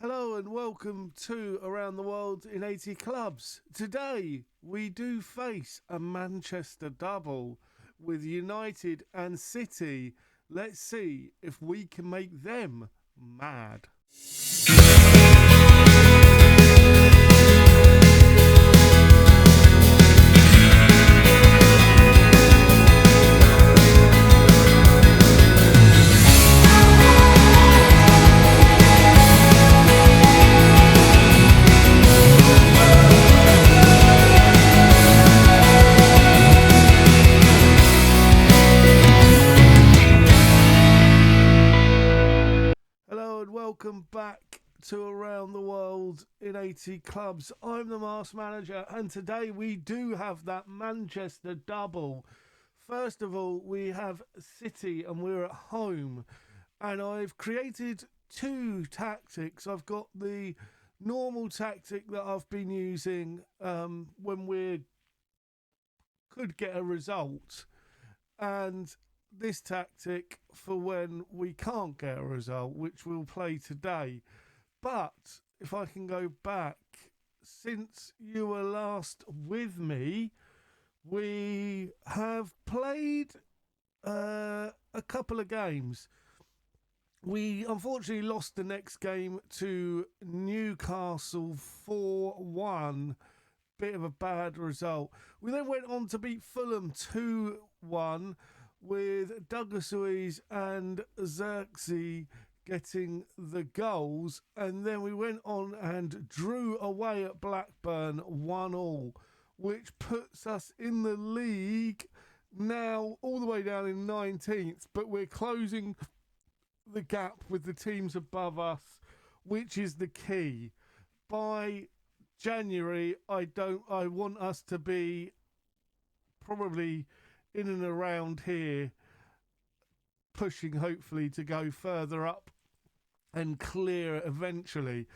Hello and welcome to Around the World in 80 Clubs. Today we do face a Manchester double with United and City. Let's see if we can make them mad. Hello and welcome back to Around the World in 80 Clubs. I'm the Masked Manager, and today we do have that Manchester double. First of all, we have City and we're at home, and I've created two tactics. I've got the normal tactic that I've been using when we could get a result, and this tactic for when we can't get a result, which we'll play today. But if I can go back, since you were last with me, we have played a couple of games. We unfortunately lost the next game to Newcastle 4-1. Bit of a bad result. We then went on to beat Fulham 2-1 with Douglas Luiz and Xerxes getting the goals, and then we went on and drew away at Blackburn 1-1, which puts us in the league now all the way down in 19th, but we're closing the gap with the teams above us, which is the key. By January, I want us to be probably in and around here, pushing hopefully to go further up and clear eventually.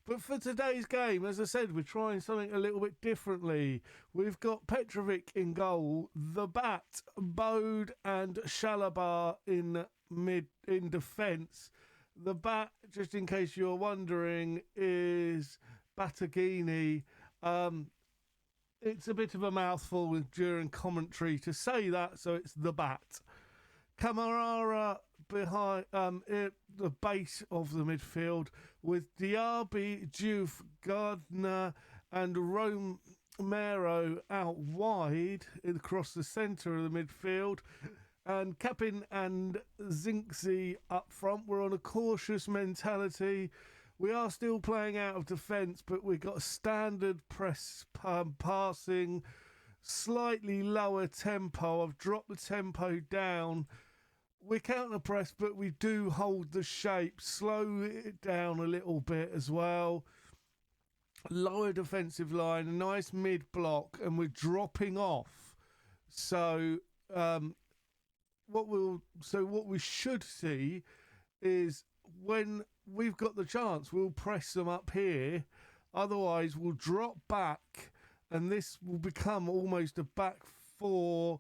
But for today's game, as I said, we're trying something a little bit differently. We've got Petrovic in goal, the Bat, Bode and Shalabar in defence. The Bat, just in case you're wondering, is Bataghini. It's a bit of a mouthful during commentary to say that, so it's the Bat. Camarara behind at the base of the midfield with Diaby, Diouf, Gardner and Romero out wide across the centre of the midfield, and Capin and Zinksy up front. We're on a cautious mentality. We are still playing out of defence, but we've got a standard press passing, slightly lower tempo. I've dropped the tempo down. We counter press, but we do hold the shape, slow it down a little bit as well. Lower defensive line, a nice mid block, and we're dropping off. So what we should see is when we've got the chance, we'll press them up here. Otherwise, we'll drop back, and this will become almost a back four.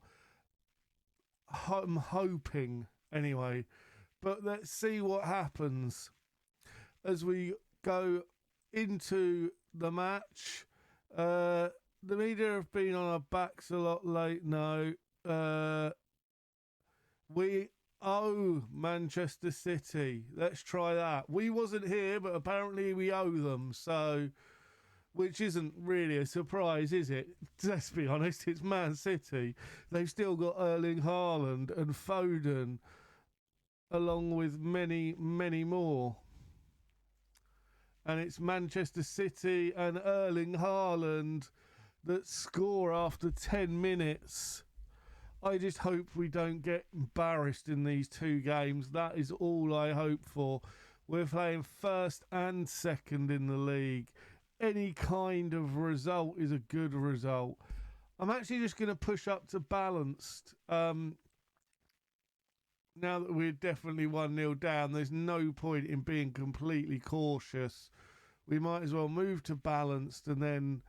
I'm hoping, anyway. But let's see what happens as we go into the match. The media have been on our backs a lot late now. We owe Manchester City. Let's try that. We wasn't here, but apparently we owe them. So, which isn't really a surprise, is it? Let's be honest, it's Man City. They've still got Erling Haaland and Foden, along with many, many more. And it's Manchester City and Erling Haaland that score after 10 minutes. I just hope we don't get embarrassed in these two games. That is all I hope for. We're playing first and second in the league. Any kind of result is a good result. I'm actually just going to push up to balanced. Now that we're definitely 1-0 down, there's no point in being completely cautious. We might as well move to balanced and then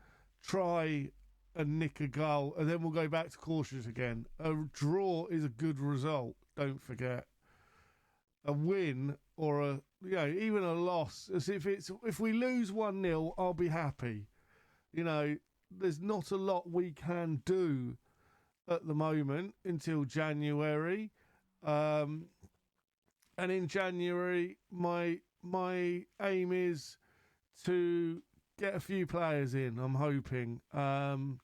try and nick a goal, and then we'll go back to cautious again. A draw is a good result, don't forget. A win or a even a loss, as if we lose 1-0, I'll be happy. There's not a lot we can do at the moment until January. And in January, my aim is to get a few players in. I'm hoping. I'm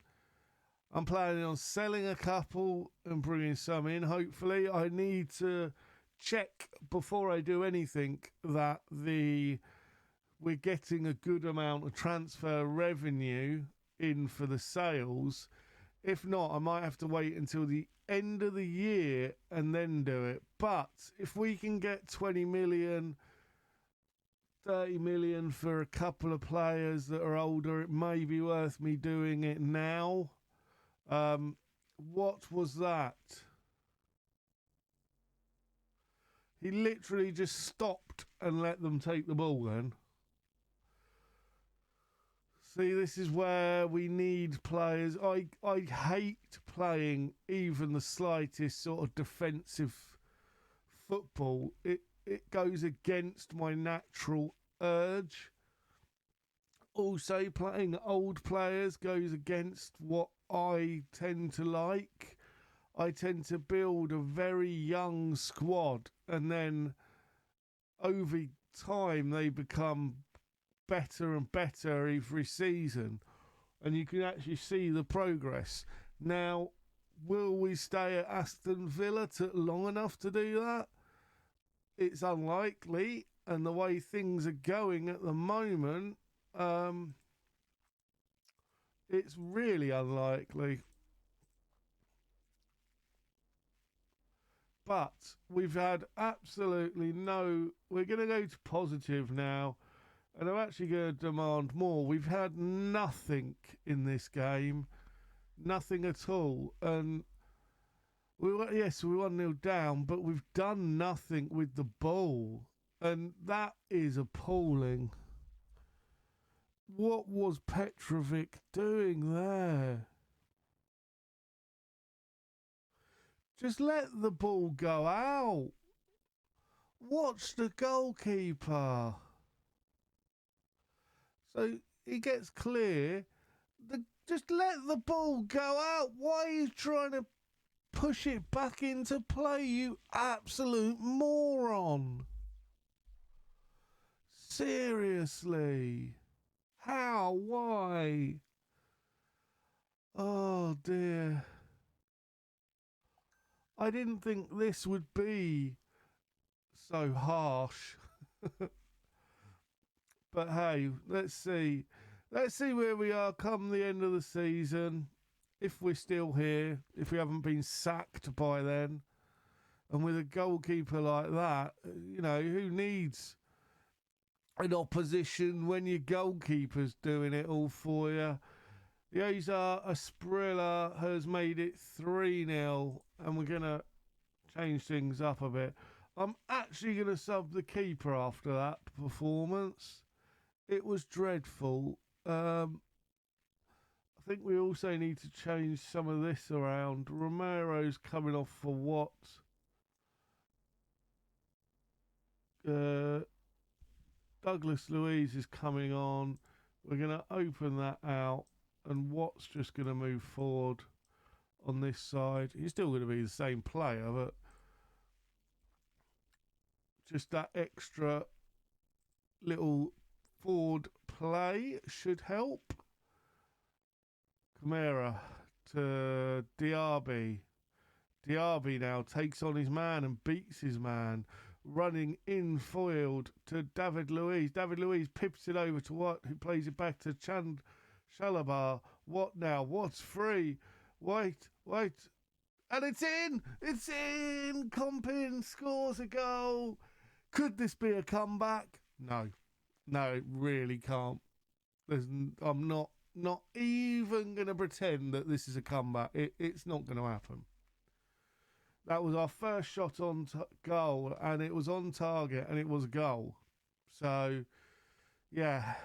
planning on selling a couple and bringing some in. Hopefully, I need to check before I do anything that we're getting a good amount of transfer revenue in for the sales. If not, I might have to wait until the end of the year and then do it. But if we can get 20 million, 30 million for a couple of players that are older, it may be worth me doing it now. What was that? He literally just stopped and let them take the ball then. See, this is where we need players. I hate playing even the slightest sort of defensive football. It goes against my natural urge. Also, playing old players goes against what I tend to like. I tend to build a very young squad, and then over time they become better and better every season, and you can actually see the progress. Now, will we stay at Aston Villa long enough to do that? It's unlikely, and the way things are going at the moment, it's really unlikely. But we've had absolutely no... We're going to go to positive now, and I'm actually going to demand more. We've had nothing in this game. Nothing at all. And we're 1-0 down, but we've done nothing with the ball. And that is appalling. What was Petrovic doing there? Just let the ball go out. Watch the goalkeeper. So he gets clear. Just let the ball go out. Why are you trying to push it back into play, you absolute moron? Seriously. How? Why? Oh dear. I didn't think this would be so harsh. But hey, let's see. Let's see where we are come the end of the season. If we're still here, if we haven't been sacked by then. And with a goalkeeper like that, who needs an opposition when your goalkeeper's doing it all for you? Yeza Asprilla has made it 3-0, and we're going to change things up a bit. I'm actually going to sub the keeper after that performance. It was dreadful. I think we also need to change some of this around. Romero's coming off for what? Douglas Luiz is coming on. We're going to open that out, and Watt's just going to move forward on this side. He's still going to be the same player, but just that extra little forward play should help. Kamara to Diaby. Diaby now takes on his man and beats his man. Running in foiled to David Luiz. David Luiz pips it over to Watt, who plays it back to Chand Shalabar. Watt now? Watt's free. Wait. And it's in! It's in! Compin scores a goal. Could this be a comeback? No, it really can't. I'm not even going to pretend that this is a comeback. It's not going to happen. That was our first shot on goal, and it was on target, and it was a goal. So, yeah.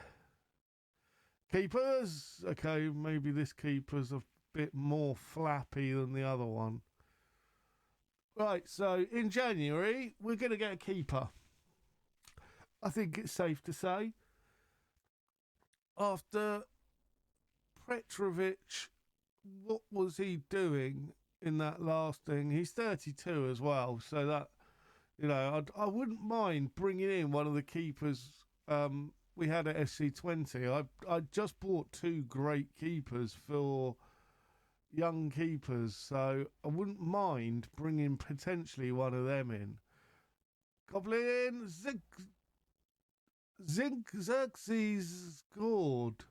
Keepers. Okay, maybe this keeper's a bit more flappy than the other one. Right, so in January, we're going to get a keeper. I think it's safe to say. After Petrovic, what was he doing in that last thing? He's 32 as well, so that I wouldn't mind bringing in one of the keepers we had at SC20. I just bought two great keepers for young keepers, so I wouldn't mind bringing potentially one of them in. Goblin Xerxes scored.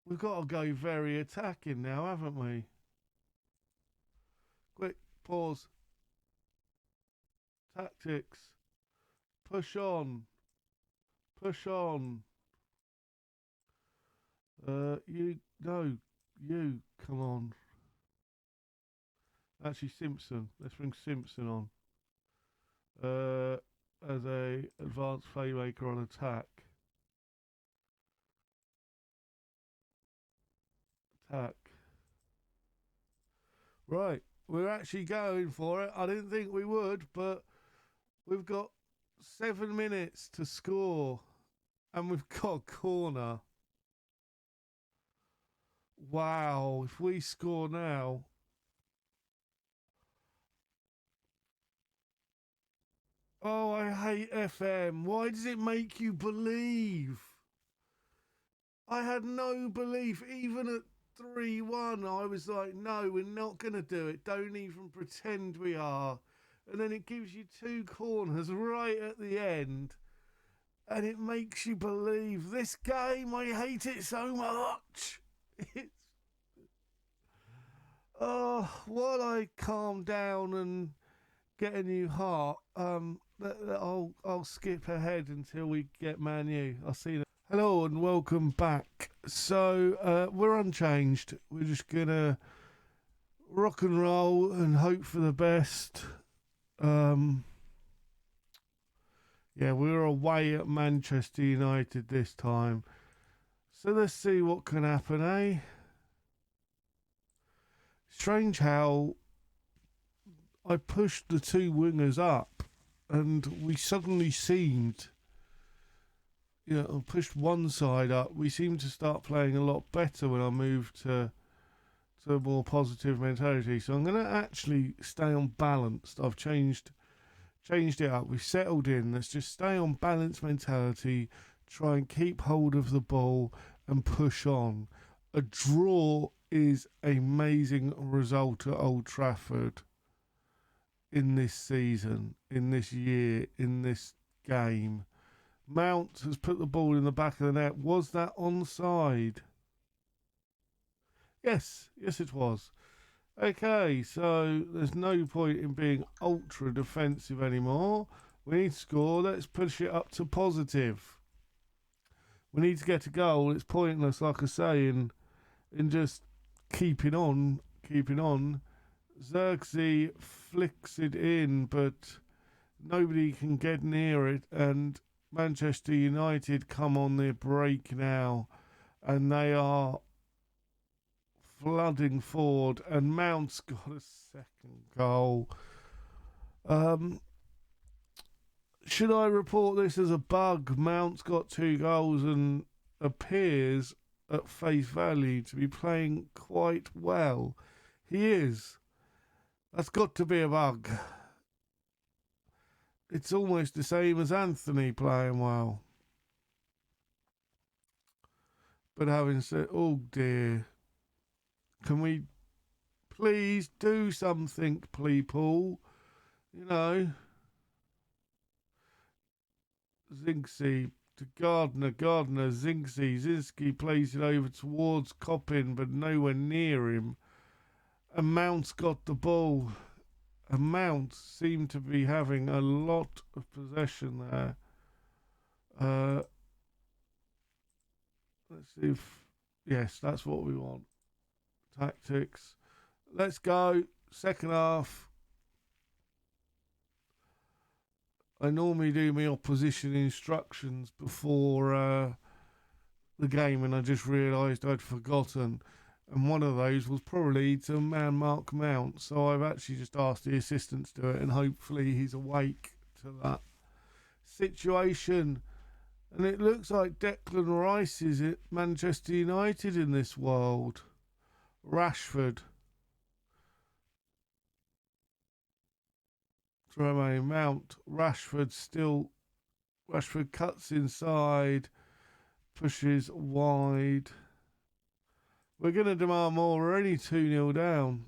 We've got to go very attacking now, haven't we? Quick, pause. Tactics. Push on. Push on. You, come on. Actually, Simpson. Let's bring Simpson on. As a advanced playmaker on attack. Right, we're actually going for it. I didn't think we would, but we've got 7 minutes to score, and we've got a corner. Wow, if we score now. Oh, I hate FM. Why does it make you believe? I had no belief. Even at 3-1, I was like, no, we're not going to do it. Don't even pretend we are. And then it gives you two corners right at the end. And it makes you believe this game. I hate it so much. It's while I calm down and get a new heart, I'll skip ahead until we get Man U. I'll see you. Hello and welcome back. So we're unchanged. We're just gonna rock and roll and hope for the best. Yeah, we're away at Manchester United this time. So let's see what can happen, eh? Strange how I pushed the two wingers up and we suddenly seemed, pushed one side up. We seemed to start playing a lot better when I moved to a more positive mentality. So I'm going to actually stay on balanced. I've changed it up. We've settled in. Let's just stay on balanced mentality, try and keep hold of the ball and push on. A draw is an amazing result at Old Trafford in this season, in this year, in this game. Mount has put the ball in the back of the net. Was that onside? Yes, it was. Okay, so there's no point in being ultra defensive anymore. We need to score. Let's push it up to positive. We need to get a goal. It's pointless, like I say, in just keeping on. Xerxes flicks it in, but nobody can get near it. And Manchester United come on their break now, and they are flooding forward, and Mount's got a second goal. Should I report this as a bug? Mount's got 2 goals and appears at face value to be playing quite well. He is. That's got to be a bug. It's almost the same as Anthony playing well. But having said, oh dear. Can we please do something, people? Zinksy to Gardner, Zinski plays it over towards Coppin, but nowhere near him. And Mount's got the ball. And Mount seemed to be having a lot of possession there. Let's see if... Yes, that's what we want. Tactics. Let's go. Second half. I normally do my opposition instructions before the game, and I just realised I'd forgotten. And one of those was probably to man Mark Mount. So I've actually just asked the assistant to do it, and hopefully he's awake to that situation. And it looks like Declan Rice is at Manchester United in this world. Rashford. Journeyman, Mount. Rashford still. Rashford cuts inside. Pushes wide. We're going to demand more. We're only 2-0 down.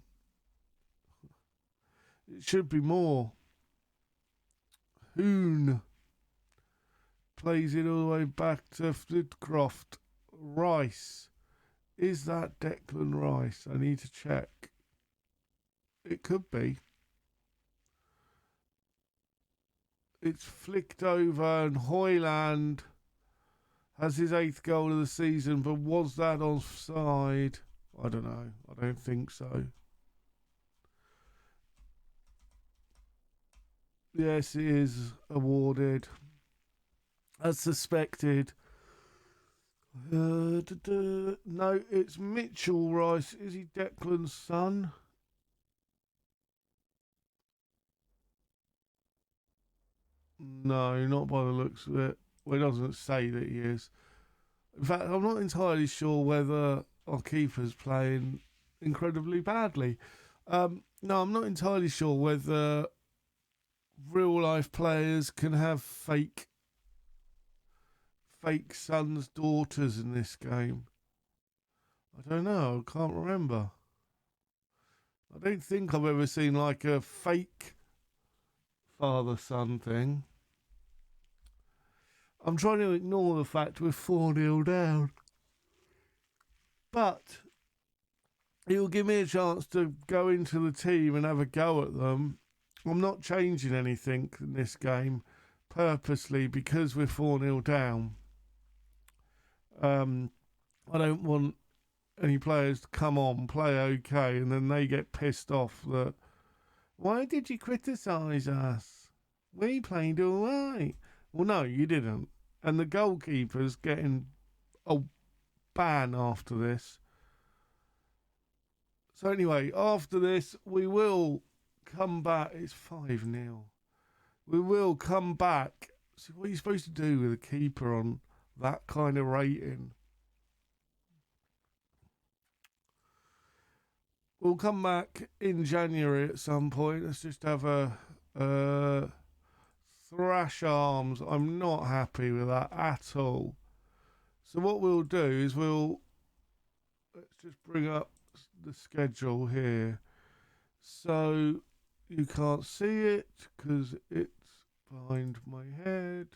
It should be more. Hoon plays it all the way back to Flitcroft. Rice. Is that Declan Rice? I need to check. It could be. It's flicked over, and Hoyland has his 8th goal of the season, but was that offside? I don't know. I don't think so. Yes, it is awarded. As suspected. No, it's Mitchell Rice. Is he Declan's son? No, not by the looks of it. Well, it doesn't say that he is. In fact, I'm not entirely sure whether our keeper's playing incredibly badly. No, I'm not entirely sure whether real life players can have fake sons, daughters in this game. I don't know. I can't remember. I don't think I've ever seen like a fake father-son thing. I'm trying to ignore the fact we're 4-0 down. But it'll give me a chance to go into the team and have a go at them. I'm not changing anything in this game purposely because we're 4-0 down. I don't want any players to come on, play okay, and then they get pissed off that, why did you criticise us? We played all right. Well, no, you didn't. And the goalkeeper's getting a ban after this. So anyway, after this, we will come back. It's 5-0. We will come back. So what are you supposed to do with a keeper on that kind of rating? We'll come back in January at some point. Let's just have a thrash arms. I'm not happy with that at all. So what we'll do is let's just bring up the schedule here. So you can't see it because it's behind my head.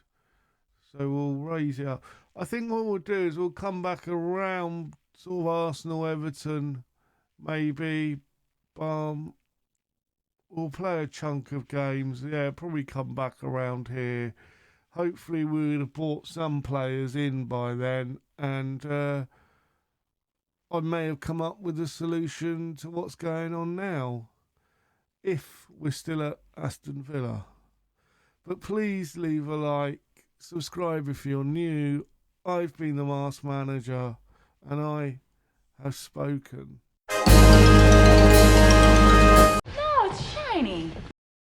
So we'll raise it up. I think what we'll do is we'll come back around sort of Arsenal, Everton, maybe. We'll play a chunk of games. Yeah, probably come back around here. Hopefully we would have brought some players in by then, and I may have come up with a solution to what's going on now, if we're still at Aston Villa. But please leave a like, subscribe if you're new. I've been the Masked Manager, and I have spoken. No, it's shiny.